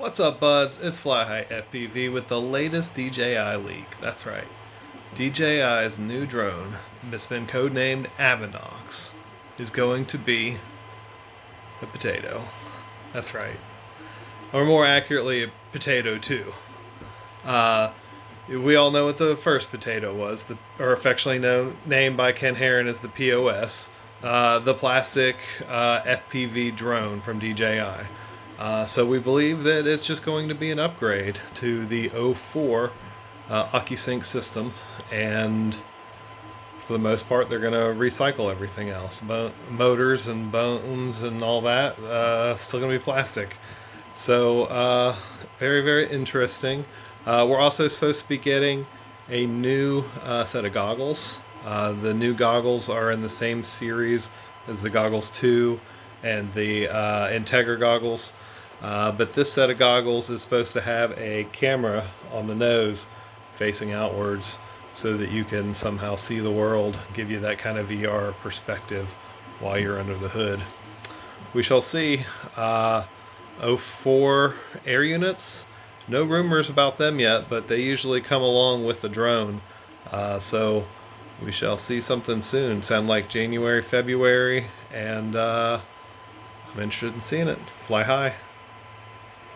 What's up, buds? It's Fly High FPV with the latest DJI leak. That's right. DJI's new drone, that's been codenamed Avinox, is going to be a potato. That's right. Or more accurately, a potato 2. Uh, we all know what the first potato was, or affectionately named by Ken Heron as the POS, the plastic FPV drone from DJI. So we believe that it's just going to be an upgrade to the 04 OcuSync system, and for the most part, they're going to recycle everything else. Motors and bones and all that, still going to be plastic. So, very, very interesting. We're also supposed to be getting a new set of goggles. The new goggles are in the same series as the Goggles 2 and the Integra goggles. But this set of goggles is supposed to have a camera on the nose facing outwards so that you can somehow see the world, give you that kind of VR perspective while you're under the hood. We shall see. 04 air units, no rumors about them yet, but they usually come along with the drone. So we shall see something soon. Sound like January, February, and I'm interested in seeing it. Fly high.